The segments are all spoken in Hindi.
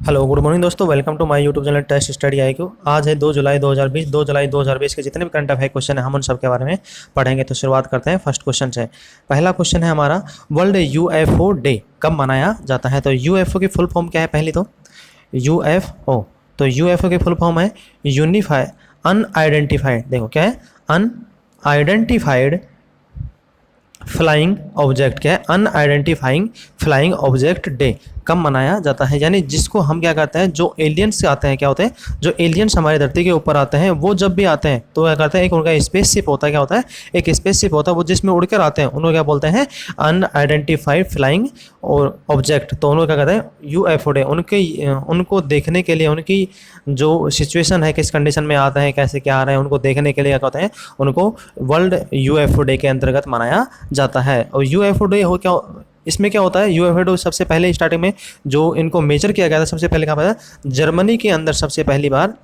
हेलो गुड मॉर्निंग दोस्तों, welcome to my YouTube channel test study IQ. आज है 2 जुलाई 2020। 2 जुलाई 2020 के जितने भी करंट अफेयर क्वेश्चन है हम उन सब के बारे में पढ़ेंगे। तो शुरुआत करते हैं फर्स्ट क्वेश्चन से। पहला क्वेश्चन है हमारा, वर्ल्ड यूएफओ डे कब मनाया जाता है? तो यूएफओ की फुल फॉर्म क्या है? पहली तो यूएफओ, तो यूएफओ की फुल फॉर्म है यूनिफाई अनआइडेंटिफाइड। देखो क्या है, अनआइडेंटिफाइड फ्लाइंग ऑब्जेक्ट। क्या है? अनआइडेंटिफाइंग फ्लाइंग ऑब्जेक्ट डे कब मनाया जाता है? यानी जिसको हम क्या कहते हैं, जो एलियंस आते हैं, क्या होते हैं, जो एलियंस हमारी धरती के ऊपर आते हैं, वो जब भी आते हैं तो क्या करते हैं, एक उनका स्पेसशिप होता है। क्या होता है? एक स्पेसशिप होता है, वो जिसमें उड़कर आते हैं उनको क्या बोलते हैं? अनआइडेंटिफाइड फ्लाइंग और ऑब्जेक्ट। तो उनको क्या कहते हैं? UFO day. उनको देखने के लिए, उनकी जो सिचुएशन है, किस कंडीशन में आते हैं, कैसे क्या आ रहे हैं, उनको देखने के लिए क्या कहते हैं, उनको वर्ल्ड यूएफओ डे के अंतर्गत मनाया जाता है। और यूएफओ डे हो क्या, इसमें क्या होता है, यूएफओ डे सबसे पहले स्टार्टिंग में जो इनको मेजर किया गया था, सबसे पहले कहा था जर्मनी के अंदर सबसे पहली बार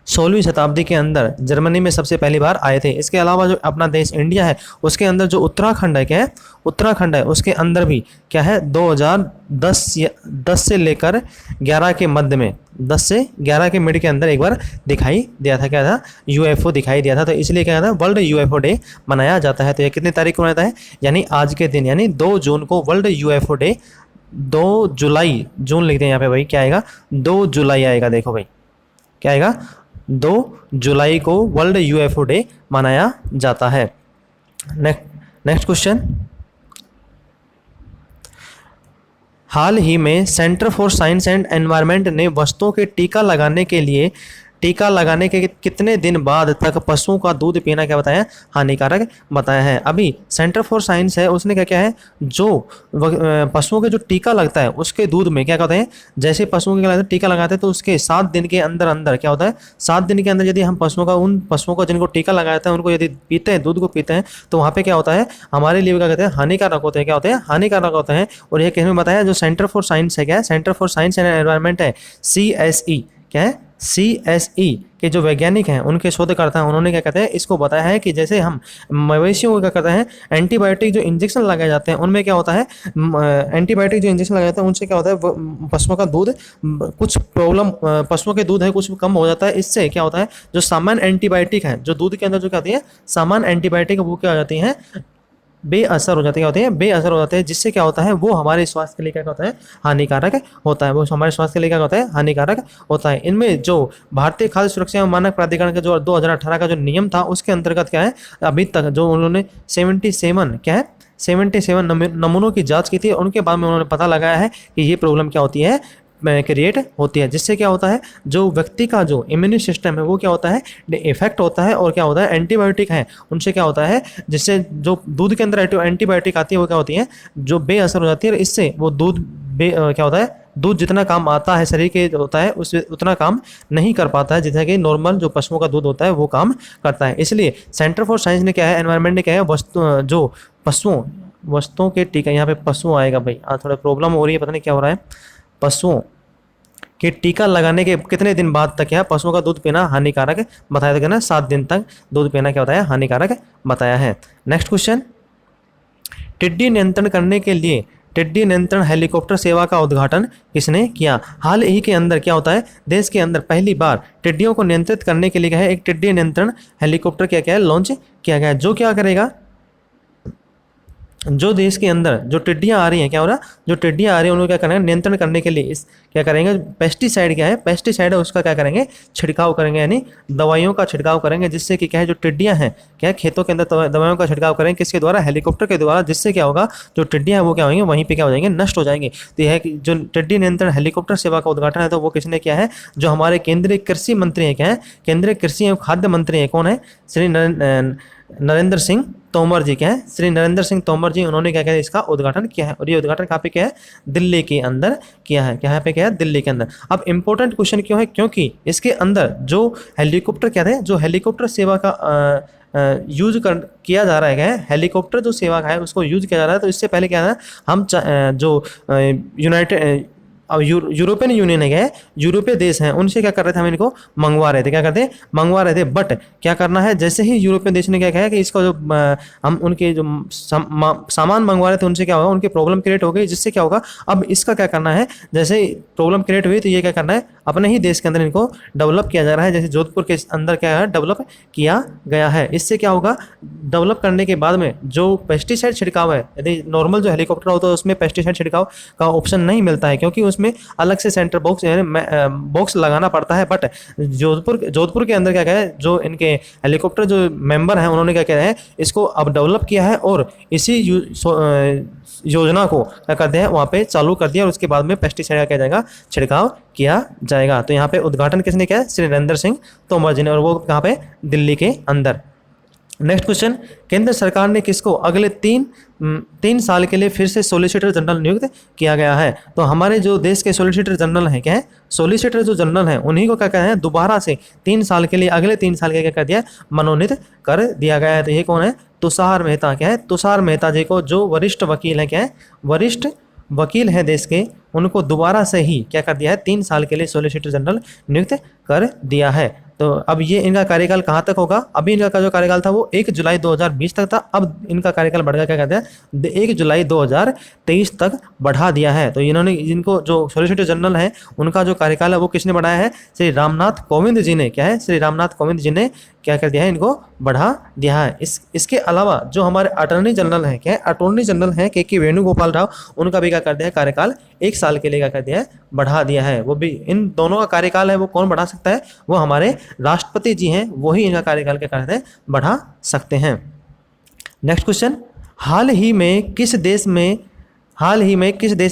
16वीं शताब्दी के अंदर जर्मनी में सबसे पहली बार आए थे। इसके अलावा जो अपना देश इंडिया है, उसके अंदर जो उत्तराखंड है, क्या है, उत्तराखंड है, उसके अंदर भी क्या है, 2010 से लेकर 11 के मध्य में, 10 से 11 के मिड के अंदर एक बार दिखाई दिया था। क्या था? यूएफओ दिखाई दिया था। तो इसलिए क्या था, वर्ल्ड यूएफओ डे मनाया जाता है। तो ये कितनी तारीख को मनाता है? यानी आज के दिन, यानी 2 जून को वर्ल्ड यूएफओ डे। 2 जुलाई, जून लिखते हैं यहाँ पे भाई, क्या आएगा? 2 जुलाई आएगा। देखो भाई क्या आएगा, 2 जुलाई को वर्ल्ड यूएफओ डे मनाया जाता है। नेक्स्ट क्वेश्चन, हाल ही में centre for science and environment ने वस्तुओं के टीका लगाने के कितने दिन बाद तक पशुओं का दूध पीना क्या बताया, हानिकारक बताया है? अभी सेंटर फॉर साइंस है, उसने क्या क्या है, जो पशुओं के जो टीका लगता है उसके दूध में क्या कहते हैं, जैसे पशुओं के टीका लगाते हैं तो उसके 7 दिन के अंदर अंदर क्या होता है, 7 दिन के अंदर यदि हम उन पशुओं का जिनको टीका लगाया था उनको यदि पीते हैं, दूध को पीते हैं, तो वहाँ पे क्या होता है, हमारे लिए क्या कहते हैं, हानिकारक होते हैं। क्या होते हैं? हानिकारक होते हैं। और ये कहने में बताया, जो सेंटर फॉर साइंस है, क्या है, centre for science and environment है, CSE, क्या है, CSE के जो वैज्ञानिक हैं, उनके शोधकर्ता हैं, उन्होंने क्या कहते हैं, इसको बताया है कि जैसे हम मवेशियों को क्या करते हैं, एंटीबायोटिक जो इंजेक्शन लगाए जाते हैं, उनमें क्या होता है, एंटीबायोटिक जो इंजेक्शन लगाए जाते हैं उनसे क्या होता है, पशुओं का दूध, कुछ प्रॉब्लम पशुओं के दूध है कुछ कम हो जाता है। इससे क्या होता है, जो सामान्य एंटीबायोटिक है, जो दूध के अंदर जो क्या होती है, सामान्य एंटीबायोटिक, वो क्या हो जाती है, बेअसर हो जाते हैं। क्या होते हैं? बेअसर हो जाते हैं। जिससे क्या होता है, वो हमारे स्वास्थ्य के लिए क्या होता है, हानिकारक होता है। वो हमारे स्वास्थ्य के लिए क्या होता है, हानिकारक होता है। इनमें जो भारतीय खाद्य सुरक्षा एवं मानक प्राधिकरण का जो 2018 का जो नियम था, उसके अंतर्गत क्या है, अभी तक जो उन्होंने 77, क्या है, 77 नमूनों की जांच की थी। उनके बाद में उन्होंने पता लगाया है कि ये प्रॉब्लम क्या होती है, क्रिएट होती है। जिससे क्या होता है, जो व्यक्ति का जो इम्यून सिस्टम है वो क्या होता है, इफेक्ट होता है। और क्या होता है, एंटीबायोटिक है, उनसे क्या होता है, जिससे जो दूध के अंदर एंटीबायोटिक आती है वो क्या होती है, जो बेअसर हो जाती है। इससे वो दूध क्या होता है, दूध जितना काम आता है शरीर के होता है, उससे उतना काम नहीं कर पाता है जितना कि नॉर्मल जो पशुओं का दूध होता है वो काम करता है। इसलिए सेंटर फॉर साइंस ने क्या है, एनवायरनमेंट ने क्या है, जो वस्तुओं के टीका, यहाँ पे पशु आएगा भाई, थोड़ा प्रॉब्लम हो रही है, पता नहीं क्या हो रहा है। पशुओं के टीका लगाने के कितने दिन बाद तक क्या है, पशुओं का दूध पीना हानिकारक बताया गया ना, 7 दिन तक दूध पीना क्या होता है, हानिकारक बताया है। नेक्स्ट क्वेश्चन, टिड्डी नियंत्रण करने के लिए टिड्डी नियंत्रण हेलीकॉप्टर सेवा का उद्घाटन किसने किया? हाल ही के अंदर क्या होता है, देश के अंदर पहली बार टिड्डियों को नियंत्रित करने के लिए क्या है, एक टिड्डी नियंत्रण हेलीकॉप्टर क्या क्या है, लॉन्च किया गया है। जो क्या करेगा, जो देश के अंदर जो टिड्डियां आ रही हैं, क्या हो रहा है, जो टिड्डियां आ रही हैं उनको क्या करेंगे, नियंत्रण करने के लिए इस क्या करेंगे, पेस्टिसाइड, क्या है, पेस्टिसाइड है, उसका क्या करेंगे, छिड़काव करेंगे, यानी दवाइयों का छिड़काव करेंगे। जिससे कि क्या है, जो टिड्डियां हैं, क्या है, खेतों के अंदर दवाइयों का छिड़काव करेंगे, किसके द्वारा, हेलीकॉप्टर के द्वारा। जिससे क्या होगा, जो टिड्डियां हैं वो क्या होंगे, वहीं पर क्या हो जाएंगे, नष्ट हो जाएंगे। तो यह है कि जो टिड्डी नियंत्रण हेलीकॉप्टर सेवा का उद्घाटन है, तो वो किसने किया है, जो हमारे केंद्रीय कृषि मंत्री हैं, क्या है, केंद्रीय कृषि एवं खाद्य मंत्री हैं, कौन है, श्री नरेंद्र सिंह तोमर जी, क्या है, श्री नरेंद्र सिंह तोमर जी, उन्होंने क्या किया, इसका उद्घाटन किया है। और ये उद्घाटन कहाँ पे किया है, दिल्ली के अंदर किया है। क्या पे किया है, दिल्ली के अंदर। अब इंपॉर्टेंट क्वेश्चन क्यों है, क्योंकि इसके अंदर जो हेलीकॉप्टर क्या है, जो हेलीकॉप्टर सेवा का यूज किया जा रहा है, क्या है, हेलीकॉप्टर जो सेवा का है उसको यूज किया जा रहा है। तो इससे पहले क्या है, हम जो यूनाइटेड अब यूरोपियन यूनियन है, क्या है, यूरोपीय देश हैं, उनसे क्या कर रहे थे, हम इनको मंगवा रहे थे, क्या करते, मंगवा रहे थे। बट क्या करना है, जैसे ही यूरोपियन देश ने क्या कहा कि इसका जो हम उनके जो सामान मंगवा रहे थे उनसे क्या होगा, उनकी प्रॉब्लम क्रिएट हो गई, जिससे क्या होगा, अब इसका क्या करना है, जैसे प्रॉब्लम क्रिएट हुई तो ये क्या करना है, अपने ही देश के अंदर इनको डेवलप किया जा रहा है। जैसे जोधपुर के अंदर क्या है, डेवलप किया गया है। इससे क्या होगा, डेवलप करने के बाद में जो पेस्टिसाइड छिड़काव है, यदि नॉर्मल जो हेलीकॉप्टर होता है उसमें पेस्टिसाइड छिड़काव का ऑप्शन नहीं मिलता है, क्योंकि उसमें अलग से सेंटर बॉक्स बॉक्स लगाना पड़ता है। बट जोधपुर के अंदर क्या है, जो इनके हेलीकॉप्टर जो मेंबर हैं उन्होंने क्या किया है, इसको अब डेवलप किया है और इसी योजना को क्या करते हैं, वहाँ पे चालू कर दिया और उसके बाद में पेस्टिसाइड का क्या जाएगा, छिड़काव किया जाएगा। तो यहाँ पे उद्घाटन किसने किया है, श्री नरेंद्र सिंह तोमर जी ने, और वो कहाँ पे, दिल्ली के अंदर। नेक्स्ट क्वेश्चन, केंद्र सरकार ने किसको अगले तीन साल के लिए फिर से सॉलिसिटर जनरल नियुक्त किया गया है। तो हमारे जो देश के सॉलिसिटर जनरल हैं, क्या है, सॉलिसिटर जो जनरल हैं, उन्हीं को क्या कहते हैं, दोबारा से 3 साल के लिए, अगले 3 साल के क्या कर दिया, मनोनीत कर दिया गया है। तो ये कौन है, तुषार मेहता, क्या है, तुषार मेहता जी को, जो वरिष्ठ वकील है, क्या है, वरिष्ठ वकील हैं देश के, उनको दोबारा से ही क्या कर दिया है, 3 साल के लिए सॉलिसिटर जनरल नियुक्त कर दिया है। तो अब ये इनका कार्यकाल कहाँ तक होगा, अभी इनका जो कार्यकाल था वो 1 जुलाई 2020 तक था, अब इनका कार्यकाल बढ़कर क्या कहते हैं, 1 जुलाई 2023 तक बढ़ा दिया है। तो इन्होंने, इनको जो सॉलिसिटर जनरल है उनका जो कार्यकाल है वो किसने बढ़ाया है, श्री रामनाथ कोविंद जी ने, क्या है, श्री रामनाथ कोविंद जी ने क्या कर दिया है, इनको बढ़ा दिया है। इसके अलावा जो हमारे अटॉर्नी जनरल हैं, क्या है, अटॉर्नी जनरल हैं के वेणुगोपाल राव, उनका भी क्या कर दिया है, कार्यकाल 1 साल के लिए क्या कर दिया है, बढ़ा दिया है। वो भी, इन दोनों का कार्यकाल है वो कौन बढ़ा सकता है, वो हमारे राष्ट्रपति जी हैं, वही इनका कार्यकाल क्या करते हैं, बढ़ा सकते हैं। नेक्स्ट क्वेश्चन, हाल ही में किस देश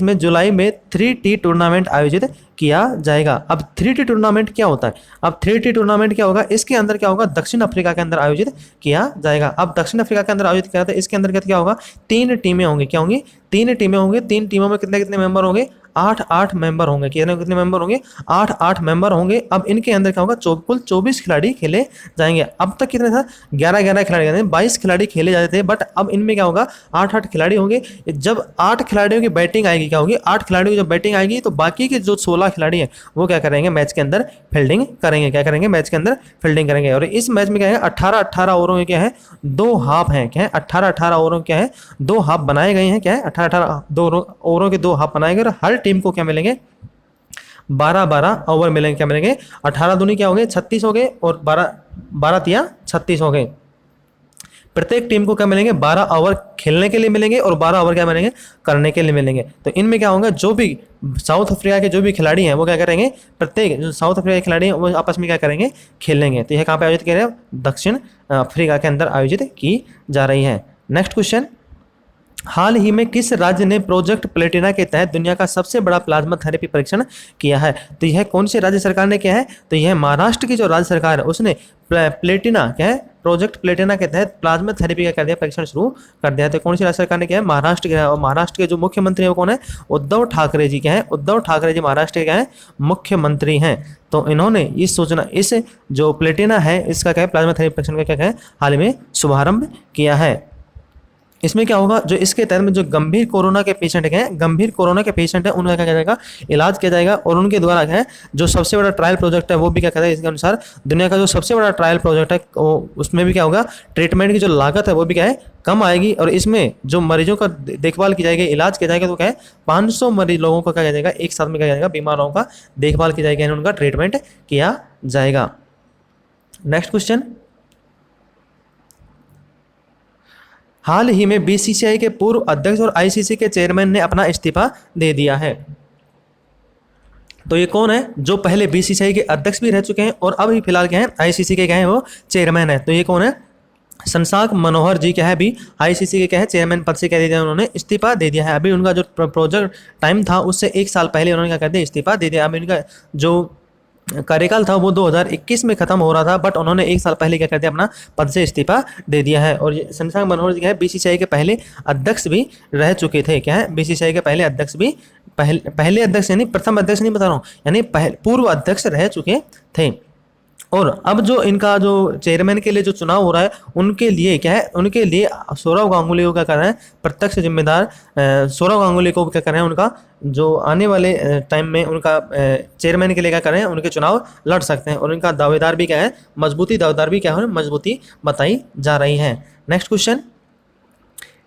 में जुलाई में 3T टूर्नामेंट आयोजित किया जाएगा। अब 3T टूर्नामेंट क्या होता है, अब 3T टूर्नामेंट क्या होगा, इसके अंदर क्या होगा, दक्षिण अफ्रीका के अंदर आयोजित किया जाएगा। अब दक्षिण अफ्रीका के अंदर आयोजित किया जाता है, इसके अंदर क्या होगा, 3 टीमें होंगी, क्या होंगी, 3 टीमें होंगी। 3 टीमों में कितने कितने मेंबर होंगे, 8 मेंबर होंगे। कितने मेंबर होंगे, 8 मेंबर होंगे। अब इनके अंदर क्या होगा, कुल 24 खिलाड़ी खेले जाएंगे। अब तक कितने था, 11 खिलाड़ी, 22 खिलाड़ी खेले जाते थे, बट अब इनमें क्या होगा, 8 खिलाड़ी होंगे। जब 8 खिलाड़ियों की बैटिंग आएगी, क्या होगी, 8 खिलाड़ियों की जब बैटिंग आएगी तो बाकी के जो 16 खिलाड़ी हैं वो क्या करेंगे, मैच के अंदर फील्डिंग करेंगे, क्या करेंगे, मैच के अंदर फील्डिंग करेंगे। और इस मैच में क्या है, 18 ओवरों के क्या है, 2 हाफ हैं, क्या है, 18 ओवरों क्या है, 2 हाफ बनाए गए हैं, क्या है, 18 ओवरों के 2 हाफ बनाए गए। और हर टीम को क्या मिलेंगे, 12 ओवर मिलेंगे, क्या मिलेंगे, 18 दूनी क्या हो गए, 36 हो गए, और 12 तिया 36 हो गए। प्रत्येक टीम को क्या मिलेंगे, 12 ओवर खेलने के लिए मिलेंगे और 12 ओवर क्या मिलेंगे, करने के लिए मिलेंगे। तो इनमें क्या होगा, जो भी साउथ अफ्रीका के जो भी खिलाड़ी हैं वो क्या करेंगे, प्रत्येक जो साउथ अफ्रीका के खिलाड़ी हैं वो आपस में क्या करेंगे, खेलेंगे। तो यह कहाँ पे आयोजित किया है, दक्षिण अफ्रीका के अंदर आयोजित की जा रही है। नेक्स्ट क्वेश्चन, हाल ही में किस राज्य ने प्रोजेक्ट प्लेटिना के तहत दुनिया का सबसे बड़ा प्लाज्मा थेरेपी परीक्षण किया है। तो यह कौन से राज्य सरकार ने किया है, तो यह महाराष्ट्र की जो राज्य सरकार है उसने प्लेटिना, क्या है, प्रोजेक्ट प्लेटिना के तहत प्लाज्मा थेरेपी का कर दिया, परीक्षण शुरू कर दिया। तो कौन सी राज्य सरकार ने किया है, महाराष्ट्र के। और महाराष्ट्र के जो मुख्यमंत्री है वो कौन है, उद्धव ठाकरे जी, क्या है, उद्धव ठाकरे जी महाराष्ट्र के क्या है, मुख्यमंत्री हैं। तो इन्होंने इस सूचना, इस जो प्लेटिना है इसका क्या है, प्लाज्मा थेरेपी परीक्षण का क्या है, हाल ही में शुभारंभ किया है। इसमें क्या होगा, जो इसके तहत में जो गंभीर कोरोना के पेशेंट हैं, गंभीर कोरोना के पेशेंट हैं, उनका क्या किया जाएगा, इलाज किया जाएगा। और उनके द्वारा क्या है, जो सबसे बड़ा ट्रायल प्रोजेक्ट है वो भी क्या कहता है, इसके अनुसार दुनिया का जो सबसे बड़ा ट्रायल प्रोजेक्ट है उसमें भी क्या होगा, ट्रीटमेंट की जो लागत है वो भी क्या है, कम आएगी। और इसमें जो मरीजों का देखभाल की जाएगी, इलाज किया जाएगा, तो क्या है, 500 मरीज लोगों को क्या किया जाएगा, एक साथ में क्या किया जाएगा, बीमार लोगों का देखभाल की जाएगी, उनका ट्रीटमेंट किया जाएगा। नेक्स्ट क्वेश्चन, हाल ही में बीसीसीआई के पूर्व अध्यक्ष और आईसीसी के चेयरमैन ने अपना इस्तीफा दे दिया है। तो ये कौन है, जो पहले बीसीसीआई के अध्यक्ष भी रह चुके हैं और अभी फिलहाल क्या है, आईसीसी के क्या है, वो चेयरमैन है। तो ये कौन है, शशांक मनोहर जी, क्या है, अभी आईसीसी के क्या है, चेयरमैन पद से क्या दे दिया, उन्होंने इस्तीफा दे दिया है। अभी उनका जो प्रोजेक्ट टाइम था उससे 1 साल पहले उन्होंने क्या कर दिया, इस्तीफा दे दिया। अभी उनका जो कार्यकाल था वो 2021 में खत्म हो रहा था, बट उन्होंने 1 साल पहले क्या कर दिया, अपना पद से इस्तीफा दे दिया है। और ये शशांक मनोहर जी क्या है, बीसीसीआई के पहले अध्यक्ष भी रह चुके थे, क्या है, बीसीसीआई के पहले अध्यक्ष भी, पहले अध्यक्ष यानी प्रथम अध्यक्ष नहीं बता रहा हूँ, यानी पूर्व अध्यक्ष रह चुके थे। और अब जो इनका जो चेयरमैन के लिए जो चुनाव हो रहा है, उनके लिए क्या है, उनके लिए सौरव गांगुली को क्या कर रहे हैं, प्रत्यक्ष जिम्मेदार सौरव गांगुली को क्या कर रहे हैं, उनका जो आने वाले टाइम में उनका चेयरमैन के लिए क्या कर रहे हैं, उनके चुनाव लड़ सकते हैं। और इनका दावेदार भी क्या है, मजबूती दावेदार भी क्या है, मजबूती बताई जा रही है। नेक्स्ट क्वेश्चन,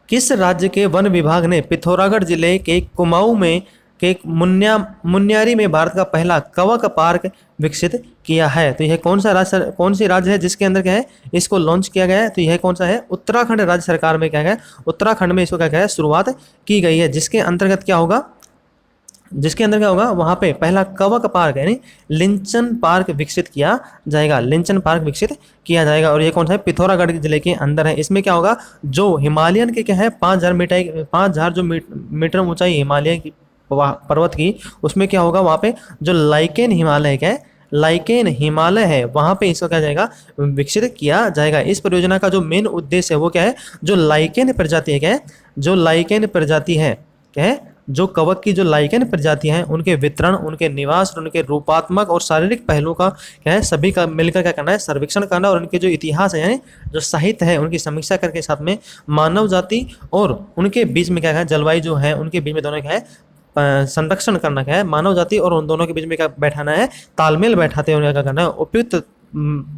किस राज्य के वन विभाग ने पिथौरागढ़ जिले के कुमाऊं में के मुन्यारी में भारत का पहला कवक पार्क विकसित किया है? तो यह कौन सा राज्य, कौन सी राज्य है जिसके अंदर क्या है इसको लॉन्च किया गया है? तो यह कौन सा है, उत्तराखंड राज्य सरकार में क्या है, उत्तराखंड में इसको क्या है शुरुआत की गई है, जिसके अंतर्गत क्या होगा, जिसके अंदर क्या होगा, वहां पे पहला कवक पार्क यानी लिंचन पार्क विकसित किया जाएगा, लिंचन पार्क विकसित किया जाएगा। और ये कौन सा है, पिथौरागढ़ जिले के अंदर है। इसमें क्या होगा, जो हिमालयन के क्या है 5,000 जो मीटर ऊंचाई हिमालय की पर्वत की, उसमें क्या होगा, वहां पे जो लाइकेन हिमालय क्या है, लाइकेन हिमालय है, वहां पे इसको क्या जाएगा, विकसित किया जाएगा। इस परियोजना का जो मेन उद्देश्य है वो क्या है, जो लाइकेन प्रजाति है क्या है, जो लाइकेन प्रजाति है क्या है, जो कवक की जो लाइकेन प्रजातियां हैं उनके वितरण, उनके निवास, उनके रूपात्मक और शारीरिक पहलुओं का क्या है, सभी का मिलकर क्या करना है, सर्वेक्षण करना, और उनके जो इतिहास है यानी जो साहित्य है उनकी समीक्षा करके साथ में मानव जाति और उनके बीच में क्या है, जलवायु जो है उनके बीच में दोनों क्या है संरक्षण करना क्या है, मानव जाति और उन दोनों के बीच में क्या बैठाना है, तालमेल बैठाते हुए क्या करना है, उपयुक्त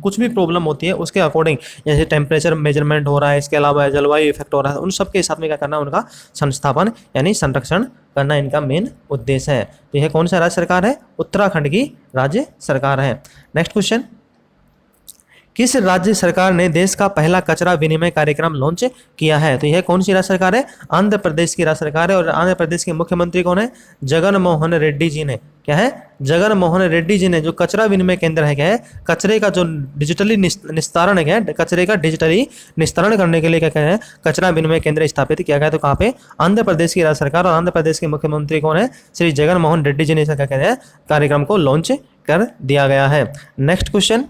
कुछ भी प्रॉब्लम होती है उसके अकॉर्डिंग, जैसे टेम्परेचर मेजरमेंट हो रहा है, इसके अलावा जलवायु इफेक्ट हो रहा है, उन सब के साथ में क्या करना है, उनका संस्थापन यानी संरक्षण करना इनका मेन उद्देश्य है। तो यह कौन सा राज्य सरकार है, उत्तराखंड की राज्य सरकार है। नेक्स्ट क्वेश्चन, किस राज्य सरकार ने देश का पहला कचरा विनिमय कार्यक्रम लॉन्च किया है? तो यह कौन सी राज्य सरकार है, आंध्र प्रदेश की राज्य सरकार है। और आंध्र प्रदेश के मुख्यमंत्री कौन है, जगन मोहन रेड्डी जी ने, क्या है, जगन मोहन रेड्डी जी ने जो कचरा विनिमय केंद्र है क्या है, कचरे का जो डिजिटली निस्तारण है, कचरे का डिजिटली निस्तारण करने के लिए क्या है, कचरा विनिमय केंद्र स्थापित किया गया। तो कहाँ पे, आंध्र प्रदेश की राज्य सरकार और आंध्र प्रदेश के मुख्यमंत्री कौन है, श्री जगन मोहन रेड्डी जी ने क्या कहते हैं, कार्यक्रम को लॉन्च कर दिया गया है। नेक्स्ट क्वेश्चन,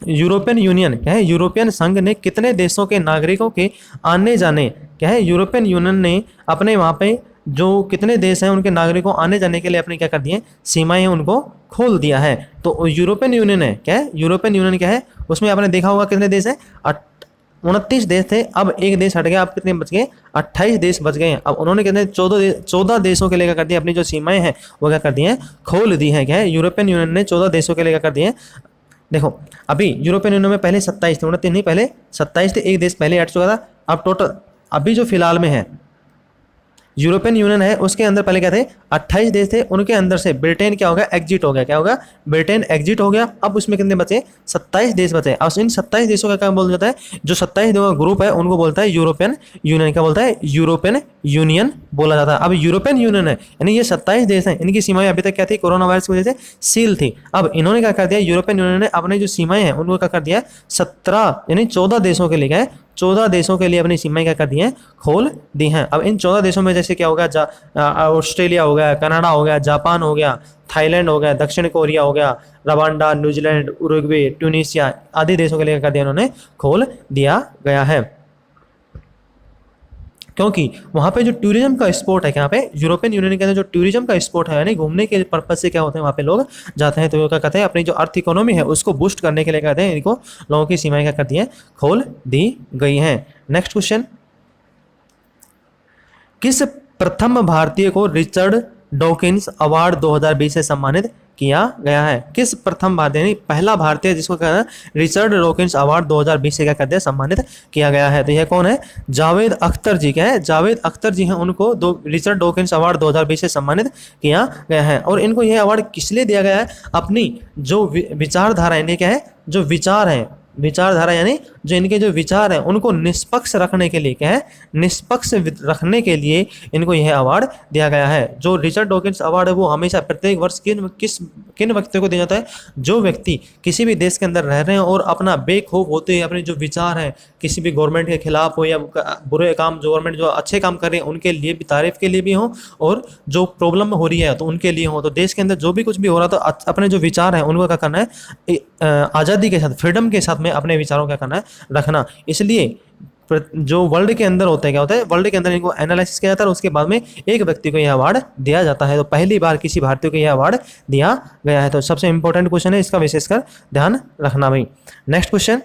यूरोपियन यूनियन क्या है, यूरोपियन संघ ने कितने देशों के नागरिकों के आने जाने क्या है, यूरोपियन यूनियन ने अपने वहाँ पे जो कितने देश हैं उनके नागरिकों आने जाने के लिए अपने क्या कर दिए, सीमाएं हैं उनको खोल दिया है। तो यूरोपियन यूनियन है क्या है, यूरोपियन यूनियन क्या है, उसमें आपने देखा होगा कितने देश हैं, 29 देश थे, अब एक देश हट गया, अब कितने बच गए, 28 देश बच गए। अब उन्होंने कहते 14 देशों के लिए क्या कर दिया, अपनी जो सीमाएं हैं वो क्या कर दी हैं, खोल दी हैं। क्या है, यूरोपियन यूनियन ने 14 देशों के लिए क्या कर दिए, देखो अभी यूरोपियन यूनियन में पहले 27 थे, 29 नहीं, पहले 27 थे, एक देश पहले हट चुका था। अब टोटल अभी जो फिलहाल में है यूरोपियन यूनियन है, उसके अंदर पहले क्या थे, 28 देश थे, उनके अंदर से ब्रिटेन क्या हो गया, एग्जिट हो गया। क्या होगा, ब्रिटेन एग्जिट हो गया। अब उसमें कितने बचे, 27 देश बचे। अब इन 27 देशों का क्या बोला जाता है, जो 27 देशों का ग्रुप है उनको बोलता है यूरोपियन यूनियन। क्या बोलता है, यूरोपियन यूनियन बोला जाता है। अब यूरोपियन यूनियन है यानी ये 27 देश हैं, इनकी सीमाएं अभी तक क्या थी, कोरोना वायरस की वजह से सील थी। अब इन्होंने क्या कर दिया, यूरोपियन यूनियन ने अपनी जो सीमाएं हैं उनको क्या कर दिया, 17 यानी 14 देशों के लिए क्या है, 14 देशों के लिए अपनी सीमाएं क्या कर दी हैं, खोल दी हैं। अब इन 14 देशों में जैसे क्या होगा, ऑस्ट्रेलिया हो गया, कनाडा हो गया, जापान हो गया, थाईलैंड हो गया, दक्षिण कोरिया हो गया, रवांडा, न्यूजीलैंड, उरुग्वे, ट्यूनीशिया आदि देशों के लिए क्या कर दिया उन्होंने, खोल दिया गया है। क्योंकि वहाँ पे जो टूरिज्म का स्पोर्ट है, यहाँ पे यूरोपियन यूनियन के अंदर जो टूरिज्म का स्पोर्ट है यानी घूमने के पर्पज से क्या होते हैं वहाँ पे लोग जाते हैं, तो वो क्या कहते हैं, अपनी जो अर्थ इकोनॉमी है उसको बूस्ट करने के लिए कहते हैं, इनको लोगों की सीमाएं क्या करती हैं, खोल दी गई हैं। नेक्स्ट क्वेश्चन, किस प्रथम भारतीय को रिचर्ड डॉकिंस अवार्ड 2020 से सम्मानित किया गया है? किस प्रथम भारतीय यानी पहला भारतीय जिसको कहते हैं रिचर्ड डॉकिंस अवार्ड 2020 से क्या कहते हैं, सम्मानित किया गया है? तो यह कौन है, जावेद अख्तर जी। क्या है, जावेद अख्तर जी हैं, उनको रिचर्ड डॉकिंस अवार्ड 2020 से सम्मानित किया गया है। और इनको यह अवार्ड किस लिए दिया गया है, अपनी जो विचारधारा यानी क्या है, जो विचार है, विचारधारा यानी जो इनके जो विचार हैं उनको निष्पक्ष रखने के लिए, क्या है, निष्पक्ष रखने के लिए इनको यह अवार्ड दिया गया है। जो रिचर्ड डॉकिंस अवार्ड है वो हमेशा प्रत्येक वर्ष किन व्यक्तियों को दिया जाता है, जो व्यक्ति किसी भी देश के अंदर रह रहे हैं और अपना बेखौफ होते हैं, अपने जो विचार हैं किसी भी गवर्नमेंट के खिलाफ हो या बुरे काम, जो गवर्नमेंट जो अच्छे काम कर रहे हैं उनके लिए भी, तारीफ के लिए भी हो, और जो प्रॉब्लम हो रही है तो उनके लिए हो। तो देश के अंदर जो भी कुछ भी हो रहा तो अपने जो विचार हैं उनको क्या करना है, आज़ादी के साथ, फ्रीडम के साथ में अपने विचारों क्या करना है, रखना। इसलिए जो वर्ल्ड के अंदर होता है, क्या होता है, वर्ल्ड के अंदर इनको एनालिसिस किया जाता है और उसके बाद में एक व्यक्ति को यह अवार्ड दिया जाता है। तो पहली बार किसी भारतीय को यह अवार्ड दिया गया है। तो सबसे इंपॉर्टेंट क्वेश्चन है, इसका विशेषकर ध्यान रखना भाई। नेक्स्ट क्वेश्चन,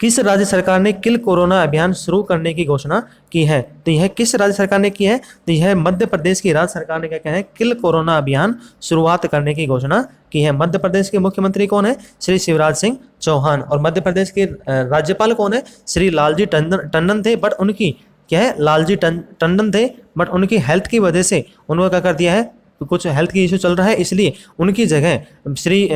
किस राज्य सरकार ने किल कोरोना अभियान शुरू करने की घोषणा की है? तो यह किस राज्य सरकार ने की है? तो यह मध्य प्रदेश की राज्य सरकार ने क्या कहा है, किल कोरोना अभियान शुरुआत करने की घोषणा की है। मध्य प्रदेश के मुख्यमंत्री कौन है? श्री शिवराज सिंह चौहान। और मध्य प्रदेश के राज्यपाल कौन है? श्री लालजी टंडन थे, बट उनकी क्या है, लालजी टंडन थे, बट उनकी हेल्थ की वजह से उन्होंने क्या कर दिया है, कुछ हेल्थ की इशू चल रहा है, इसलिए उनकी जगह श्री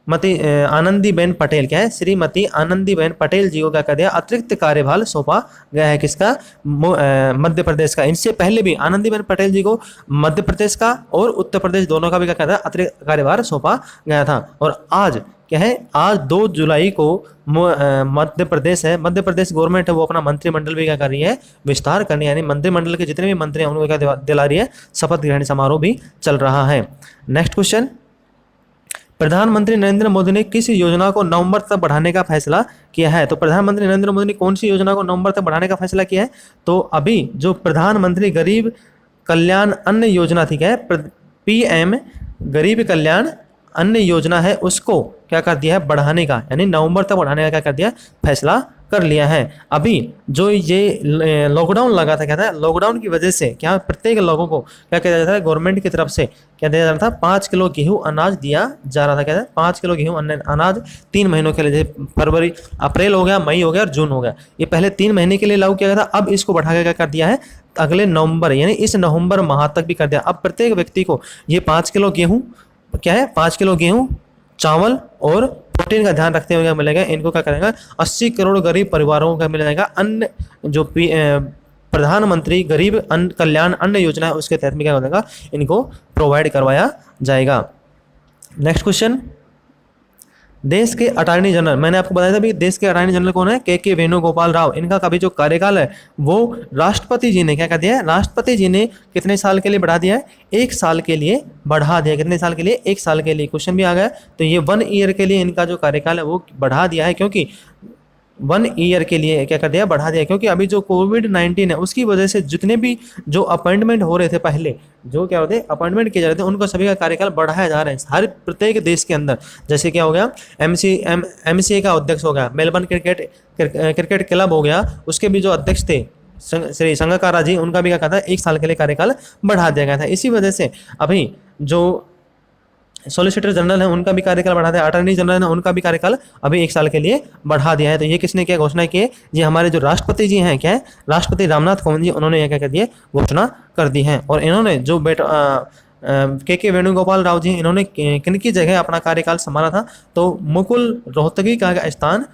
आनंदीबेन पटेल, क्या है, श्रीमती आनंदीबेन पटेल जी को क्या कर दिया, अतिरिक्त कार्यभार सौंपा गया है। किसका? मध्य प्रदेश का। इनसे पहले भी आनंदीबेन पटेल जी को मध्य प्रदेश का और उत्तर प्रदेश दोनों का भी क्या कहता है, अतिरिक्त कार्यभार सौंपा गया था। और आज क्या है, आज 2 जुलाई को मध्य प्रदेश है, मध्य प्रदेश गवर्नमेंट है, वो अपना मंत्रिमंडल भी क्या कर रही है, विस्तार करनी है। यानी मंत्रिमंडल के जितने भी मंत्री हैं उनको क्या दिला रही है, शपथ ग्रहण समारोह भी चल रहा है। नेक्स्ट क्वेश्चन, प्रधानमंत्री नरेंद्र मोदी ने किस योजना को नवंबर तक बढ़ाने का फैसला किया है? तो प्रधानमंत्री नरेंद्र मोदी ने कौन सी योजना को नवंबर तक बढ़ाने का फैसला किया है? तो अभी जो प्रधानमंत्री गरीब कल्याण अन्न योजना थी, क्या है, PM गरीब कल्याण अन्न योजना है, उसको क्या कर दिया है, बढ़ाने का, यानी नवंबर तक बढ़ाने का क्या कर दिया, फैसला कर लिया है। अभी जो ये लॉकडाउन लगा था, क्या था, लॉकडाउन की वजह से क्या प्रत्येक लोगों को क्या किया जाता है, गवर्नमेंट की तरफ से क्या दिया जा रहा था, 5 किलो गेहूं अनाज दिया जा रहा था। क्या था, 5 किलो गेहूं अनाज 3 महीनों के लिए, जैसे फरवरी, अप्रैल हो गया, मई हो गया और जून हो गया, ये पहले 3 महीने के लिए लागू किया गया था। अब इसको बढ़ा के क्या कर दिया है, अगले नवंबर, यानी इस नवंबर माह तक भी कर दिया। अब प्रत्येक व्यक्ति को ये 5 किलो गेहूँ, क्या है, 5 किलो गेहूँ, चावल और प्रोटीन का ध्यान रखते हुए क्या मिलेगा, इनको क्या करेगा, 80 करोड़ गरीब परिवारों को क्या मिल जाएगा, अन्न जो प्रधानमंत्री गरीब अन्न कल्याण अन्न योजना है उसके तहत में क्या हो जाएगा, इनको प्रोवाइड करवाया जाएगा। नेक्स्ट क्वेश्चन, देश के अटॉर्नी जनरल, मैंने आपको बताया था भी देश के अटॉर्नी जनरल कौन है, के वेणुगोपाल राव। इनका कभी जो कार्यकाल है वो राष्ट्रपति जी ने क्या कर दिया है, राष्ट्रपति जी ने कितने साल के लिए बढ़ा दिया है, 1 साल के लिए बढ़ा दिया। कितने साल के लिए, 1 साल के लिए। क्वेश्चन भी आ गया, तो ये 1 ईयर के लिए इनका जो कार्यकाल है वो बढ़ा दिया है, क्योंकि 1 ईयर के लिए क्या कर दिया, बढ़ा दिया, क्योंकि अभी जो कोविड-19 है उसकी वजह से जितने भी जो अपॉइंटमेंट हो रहे थे पहले, जो क्या होते अपॉइंटमेंट किए जा रहे थे, उनको सभी का कार्यकाल बढ़ाया जा रहा है हर प्रत्येक देश के अंदर। जैसे क्या हो गया, MCA का अध्यक्ष हो गया, मेलबर्न क्रिकेट क्लब हो गया, उसके भी जो अध्यक्ष थे श्री संगकारा जी, उनका भी क्या कहता है, 1 साल के लिए कार्यकाल बढ़ा दिया गया था। इसी वजह से अभी जो सॉलिसिटर जनरल है उनका भी कार्यकाल बढ़ा दिया, अटॉर्नी जनरल है उनका भी कार्यकाल अभी 1 साल के लिए बढ़ा दिया है। तो ये किसने क्या घोषणा की है, ये हमारे जो राष्ट्रपति जी हैं, क्या है, राष्ट्रपति रामनाथ कोविंद जी, उन्होंने यह क्या कर दिया, घोषणा कर दी है। और इन्होंने जो के वेणुगोपाल राव जी, इन्होंने किनकी जगह अपना कार्यकाल संभाला था, तो मुकुल रोहतगी का स्थान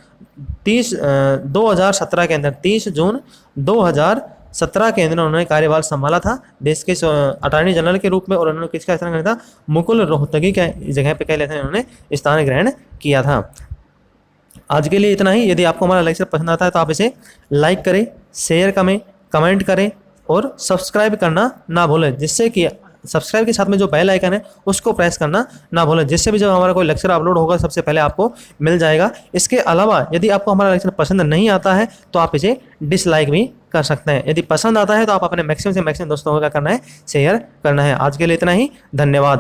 2017 के अंदर 30 जून 2017 के अंदर उन्होंने कार्यभार संभाला था देश के अटॉर्नी जनरल के रूप में। और उन्होंने किसका स्थान किया था, मुकुल रोहतगी के जगह पे क्या लेते हैं, उन्होंने स्थान ग्रहण किया था। आज के लिए इतना ही। यदि आपको हमारा लेक्चर पसंद आता है तो आप इसे लाइक करें, शेयर कमेंट करें और सब्सक्राइब करना ना भूलें, जिससे कि सब्सक्राइब के साथ में जो बेल आइकन है उसको प्रेस करना ना भूलें, जिससे भी जब हमारा कोई लेक्चर अपलोड होगा सबसे पहले आपको मिल जाएगा। इसके अलावा यदि आपको हमारा लेक्चर पसंद नहीं आता है तो आप इसे डिसलाइक भी कर सकते हैं। यदि पसंद आता है तो आप अपने मैक्सिमम से मैक्सिमम दोस्तों को क्या करना है, शेयर करना है। आज के लिए इतना ही, धन्यवाद।